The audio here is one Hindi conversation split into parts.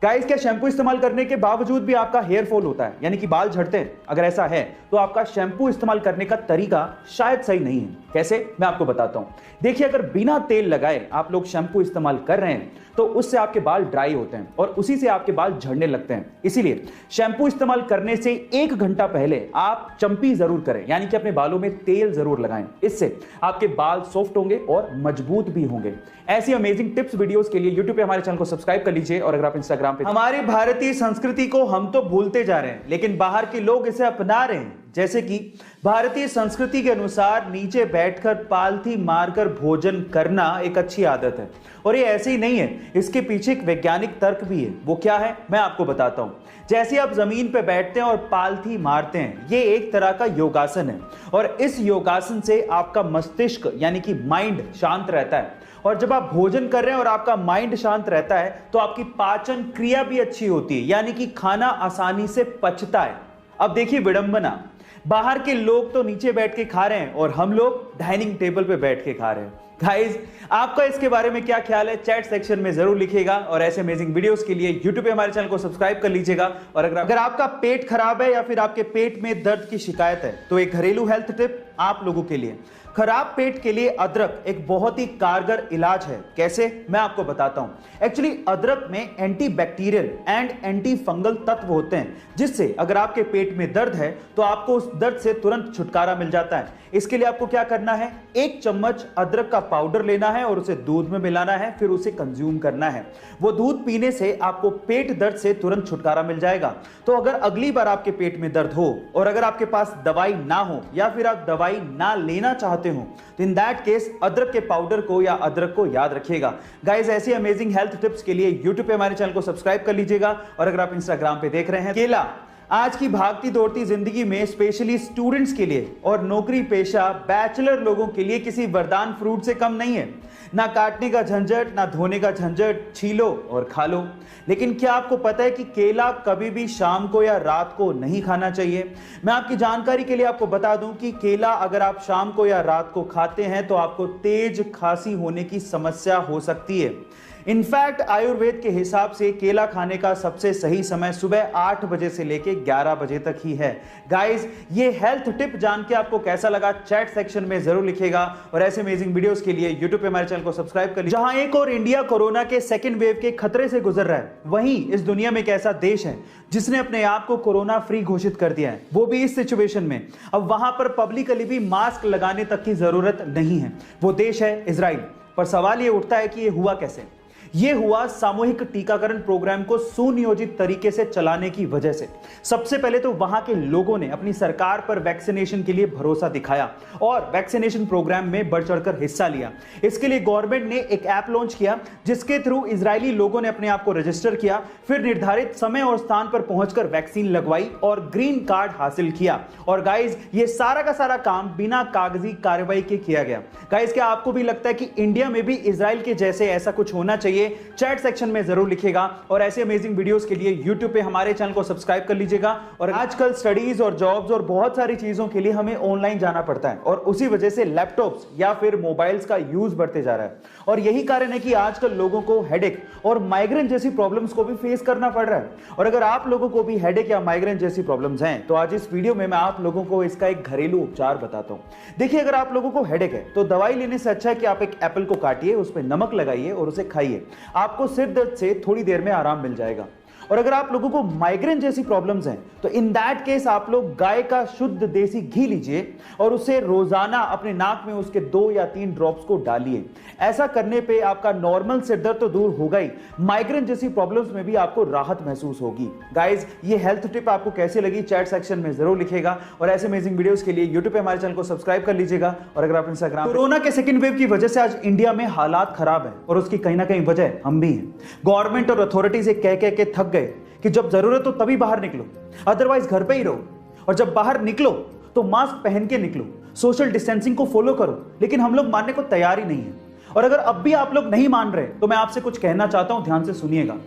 गाइस, क्या शैम्पू इस्तेमाल करने के बावजूद भी आपका हेयर फॉल होता है, यानी कि बाल झड़ते हैं? अगर ऐसा है तो आपका शैम्पू इस्तेमाल करने का तरीका शायद सही नहीं है। कैसे, मैं आपको बताता हूं। देखिए, अगर बिना तेल लगाए आप लोग शैम्पू इस्तेमाल कर रहे हैं तो उससे आपके बाल ड्राई होते हैं और उसी से आपके बाल झड़ने लगते हैं। इसीलिए शैम्पू इस्तेमाल करने से 1 घंटा पहले आप चंपी जरूर करें, यानी कि अपने बालों में तेल जरूर लगाएं। इससे आपके बाल सॉफ्ट होंगे और मजबूत भी होंगे। ऐसी अमेजिंग टिप्स वीडियोस के लिए यूट्यूब पे हमारे चैनल को सब्सक्राइब कर लीजिए और अगर आप इंस्टाग्राम पे। हमारी भारतीय संस्कृति को हम तो भूलते जा रहे हैं, लेकिन बाहर के लोग इसे अपना रहे हैं। जैसे कि भारतीय संस्कृति के अनुसार नीचे बैठकर पालथी मारकर भोजन करना एक अच्छी आदत है और ये ऐसे ही नहीं है, इसके पीछे एक वैज्ञानिक तर्क भी है। वो क्या है, मैं आपको बताता हूं। जैसे आप जमीन पे बैठते हैं और पालथी मारते हैं, ये एक तरह का योगासन है और इस योगासन से आपका मस्तिष्क यानी कि माइंड शांत रहता है। और जब आप भोजन कर रहे हैं और आपका माइंड शांत रहता है तो आपकी पाचन क्रिया भी अच्छी होती है, यानी कि खाना आसानी से पचता है। अब देखिए विडंबना, बाहर के लोग तो नीचे बैठ के खा रहे हैं और हम लोग डाइनिंग टेबल पे बैठ के खा रहे हैं। गाइस, आपका इसके बारे में क्या ख्याल है, चैट सेक्शन में जरूर लिखिएगा और ऐसे अमेजिंग वीडियोस के लिए यूट्यूब पे हमारे चैनल को सब्सक्राइब कर लीजिएगा। और अगर आपका पेट खराब है या फिर आपके पेट में दर्द की शिकायत है तो एक घरेलू हेल्थ टिप आप लोगों के लिए। खराब पेट के लिए अदरक एक बहुत ही कारगर इलाज है। कैसे, मैं आपको बताता हूं। एक्चुअली अदरक में एंटीबैक्टीरियल एंड एंटी फंगल तत्व होते हैं, जिससे अगर आपके पेट में दर्द है तो आपको उस दर्द से तुरंत छुटकारा मिल जाता है। इसके लिए आपको क्या करना है, 1 चम्मच अदरक का पाउडर लेना है और उसे दूध में मिलाना है, फिर उसे कंज्यूम करना है। वो दूध पीने से आपको पेट दर्द से तुरंत छुटकारा मिल जाएगा। तो अगर अगली बार आपके पेट में दर्द हो और अगर आपके पास दवाई ना हो या फिर आप दवाई ना लेना चाहते हो तो इन दैट केस अदरक के पाउडर को या अदरक को याद रखिएगा। गाइस, ऐसी अमेजिंग हेल्थ टिप्स के लिए यूट्यूब पे हमारे चैनल को सब्सक्राइब कर लीजिएगा और अगर आप इंस्टाग्राम पे देख रहे हैं। केला आज की भागती दौड़ती जिंदगी में स्पेशली स्टूडेंट्स के लिए और नौकरी पेशा बैचलर लोगों के लिए किसी वरदान फ्रूट से कम नहीं है। ना काटने का झंझट, ना धोने का झंझट, छीलो और खा लो। लेकिन क्या आपको पता है कि केला कभी भी शाम को या रात को नहीं खाना चाहिए? मैं आपकी जानकारी के लिए आपको बता दूं कि केला अगर आप शाम को या रात को खाते हैं तो आपको तेज खांसी होने की समस्या हो सकती है। इनफैक्ट आयुर्वेद के हिसाब से केला खाने का सबसे सही समय सुबह 8 बजे से लेके 11 बजे तक ही है। गाइस, ये हेल्थ टिप जान के आपको कैसा लगा, चैट सेक्शन में जरूर लिखिएगा और ऐसे अमेजिंग वीडियोस के लिए यूट्यूब पे हमारे चैनल को सब्सक्राइब कर लीजिए। जहां एक और इंडिया कोरोना के सेकंड वेव के खतरे से गुजर रहा है, वहीं इस दुनिया में एक ऐसा देश है जिसने अपने आप को कोरोना फ्री घोषित कर दिया है, वो भी इस सिचुएशन में। अब वहां पर पब्लिकली भी मास्क लगाने तक की जरूरत नहीं है। वो देश है इजराइल। पर सवाल ये उठता है कि ये हुआ कैसे? यह हुआ सामूहिक टीकाकरण प्रोग्राम को सुनियोजित तरीके से चलाने की वजह से। सबसे पहले तो वहां के लोगों ने अपनी सरकार पर वैक्सीनेशन के लिए भरोसा दिखाया और वैक्सीनेशन प्रोग्राम में बढ़ चढ़कर हिस्सा लिया। इसके लिए गवर्नमेंट ने एक ऐप लॉन्च किया जिसके थ्रू इजरायली लोगों ने अपने आप को रजिस्टर किया, फिर निर्धारित समय और स्थान पर पहुंचकर वैक्सीन लगवाई और ग्रीन कार्ड हासिल किया। और गाइज, ये सारा का सारा काम बिना कागजी कार्रवाई के किया गया। गाइज, क्या आपको भी लगता है कि इंडिया में भी इजराइल के जैसे ऐसा कुछ होना चाहिए? चैट सेक्शन में जरूर लिखिएगा और ऐसे अमेजिंग वीडियोस के लिए YouTube पे हमारे चैनल को सब्सक्राइब कर लीजिएगा। और आजकल स्टडीज और जॉब्स और बहुत सारी चीजों के लिए हमें ऑनलाइन जाना पड़ता है और उसी वजह से लैपटॉप्स या फिर मोबाइल्स का यूज बढ़ते जा रहा है और यही कारण है कि आजकल लोगों को हेडेक और माइग्रेन जैसी प्रॉब्लम्स को भी फेस करना पड़ रहा है। और अगर आप लोगों को भी हेडेक या माइग्रेन जैसी प्रॉब्लम्स हैं तो आज इस वीडियो में मैं आप लोगों को इसका एक घरेलू उपचार बताता हूं। देखिए, अगर आप लोगों को हेडेक है तो दवाई लेने से अच्छा है कि आप एक एप्पल को काटिए, उस पर नमक लगाइए और उसे खाइए। आपको सिर दर्द से थोड़ी देर में आराम मिल जाएगा। और अगर आप लोगों को माइग्रेन जैसी प्रॉब्लम्स हैं तो इन दैट केस आप लोग गाय का शुद्ध देसी घी लीजिए और उसे रोजाना अपने नाक में उसके 2 या 3 ड्रॉप्स को डालिए। ऐसा करने पे आपका नॉर्मल सिर दर्द तो दूर होगा ही, माइग्रेन जैसी प्रॉब्लम्स में भी आपको राहत महसूस होगी। गाइज, ये हेल्थ टिप आपको कैसे लगी चैट सेक्शन में जरूर लिखिएगा और ऐसे अमेजिंग वीडियोस के लिए यूट्यूब पे हमारे चैनल को सब्सक्राइब कर लीजिएगा। और अगर आप इंस्टाग्राम, कोरोना के सेकंड वेव की वजह से आज इंडिया में हालात खराब है और उसकी कहीं ना कहीं वजह हम भी हैं। गवर्नमेंट और अथॉरिटी से कह के थक गए कि जब जरूरत हो तभी बाहर निकलो, अदरवाइज घर पे ही रहो। और जब बाहर निकलो तो मास्क पहन के निकलो, सोशल डिस्टेंसिंग को फॉलो करो। लेकिन हम लोग मानने को तैयार ही नहीं है। और अगर अब भी आप लोग नहीं मान रहे तो मैं आपसे कुछ कहना चाहता हूं, ध्यान से सुनिएगा।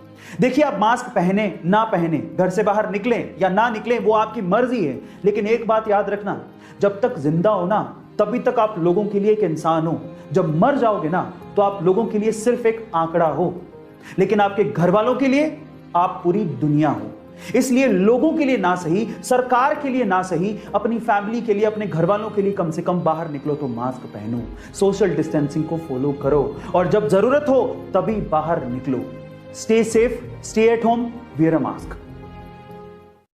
देखिए, आप मास्क पहने ना पहने, घर से बाहर निकलें या ना निकलें, वो आपकी मर्जी है। लेकिन एक बात याद रखना, जब तक जिंदा हो ना तभी तक आप लोगों के लिए एक इंसान हो। जब मर जाओगे ना तो आप लोगों के लिए सिर्फ एक आंकड़ा हो। लेकिन आपके घर वालों के लिए आप पूरी दुनिया हो। इसलिए लोगों के लिए ना सही, सरकार के लिए ना सही, अपनी फैमिली के लिए, अपने घर वालों के लिए कम से कम बाहर निकलो तो मास्क पहनो, सोशल डिस्टेंसिंग को फॉलो करो और जब जरूरत हो तभी बाहर निकलो। Stay safe, stay at home, wear a mask.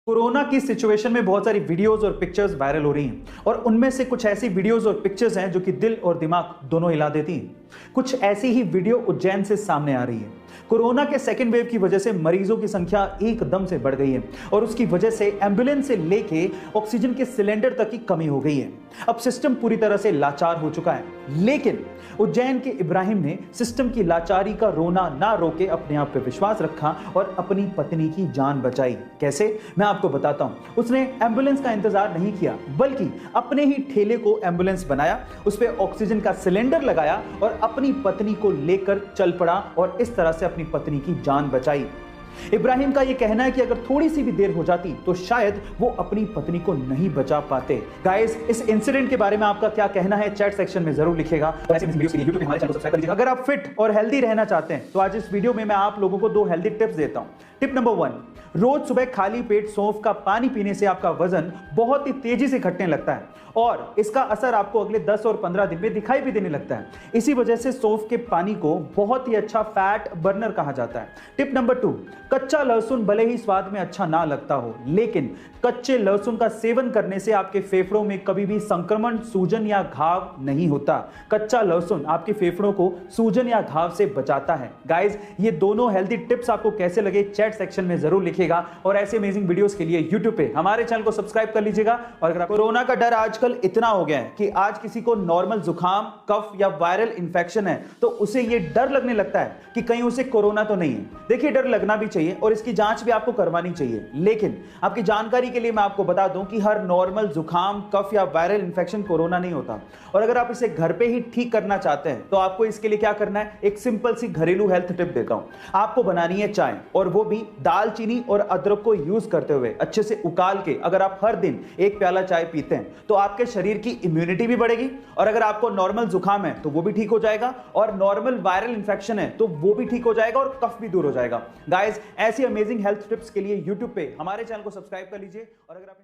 Corona की सिचुएशन में बहुत सारी वीडियोस और पिक्चर्स वायरल हो रही हैं और उनमें से कुछ ऐसी वीडियोस और पिक्चर्स हैं जो कि दिल और दिमाग दोनों हिला देती हैं। कुछ ऐसी ही वीडियो उज्जैन से सामने आ रही है। कोरोना के सेकेंड वेव की वजह से मरीजों की संख्या एकदम से बढ़ गई है और उसकी वजह से एम्बुलेंस से लेके ऑक्सीजन के सिलेंडर तक की कमी हो गई है। अब सिस्टम पूरी तरह से लाचार हो चुका है, लेकिन उज्जैन के इब्राहिम ने सिस्टम की लाचारी का रोना ना रोके अपने आप पे विश्वास रखा और अपनी पत्नी की जान बचाई। कैसे, मैं आपको बताता हूं। उसने एम्बुलेंस का इंतजार नहीं किया बल्कि अपने ही ठेले को एम्बुलेंस बनाया, उस पे ऑक्सीजन का सिलेंडर लगाया और अपनी पत्नी को लेकर चल पड़ा और इस तरह से अपनी पत्नी की जान बचाई। इब्राहिम का यह कहना है कि अगर थोड़ी सी भी देर हो जाती तो शायद वो अपनी पत्नी को नहीं बचा पाते। गाइस, इस इंसिडेंट के बारे में आपका क्या कहना है चैट सेक्शन में जरूर लिखिएगा। अगर आप फिट और हेल्दी रहना चाहते हैं तो आज इस वीडियो में मैं आप लोगों को 2 हेल्दी टिप्स देता हूं। टिप नंबर 1, रोज सुबह खाली पेट सौंफ का पानी पीने से आपका वजन बहुत ही तेजी से घटने लगता है और इसका असर आपको अगले 10 और 15 दिन में दिखाई भी देने लगता है। इसी वजह से सौंफ के पानी को बहुत ही अच्छा फैट बर्नर कहा जाता है। टिप नंबर 2, कच्चा लहसुन भले ही स्वाद में अच्छा ना लगता हो, लेकिन कच्चे लहसुन का सेवन करने से आपके फेफड़ों में कभी भी संक्रमण, सूजन या घाव नहीं होता। कच्चा लहसुन आपके फेफड़ों को सूजन या घाव से बचाता है। गाइस, ये दोनों हेल्दी टिप्स आपको कैसे लगे चैट सेक्शन में जरूर लिखिएगा और ऐसे अमेजिंग वीडियोस के लिए YouTube पे हमारे चैनल को सब्सक्राइब कर लीजिएगा। और अगर कोरोना का डर आजकल इतना हो गया है कि आज किसी को नॉर्मल जुकाम, कफ या वायरल इंफेक्शन है तो उसे ये डर लगने लगता है कि कहीं उसे कोरोना तो नहीं है। देखिए, डर लगना भी चाहिए और इसकी जांच भी आपको करवानी चाहिए, लेकिन आपकी जानकारी के लिए मैं आपको बता दूं कि हर नॉर्मल जुकाम, कफ या वायरल इंफेक्शन कोरोना नहीं होता। और अगर आप इसे घर पे ही ठीक करना चाहते हैं तो आपको इसके लिए क्या करना है, एक सिंपल सी घरेलू हेल्थ टिप देता हूं। आपको बनानी है चाय और वो भी दालचीनी और अदरक को यूज करते हुए अच्छे से उकाल के। अगर आप हर दिन 1 प्याला चाय पीते हैं तो आपके शरीर की इम्यूनिटी भी बढ़ेगी और अगर आपको नॉर्मल जुकाम है तो वो भी ठीक हो जाएगा और नॉर्मल वायरल इंफेक्शन है तो वो भी ठीक हो जाएगा और कफ भी दूर हो जाएगा। गाइस, ऐसी अमेजिंग हेल्थ टिप्स के लिए YouTube पे हमारे चैनल को सब्सक्राइब कर लीजिए और अगर आप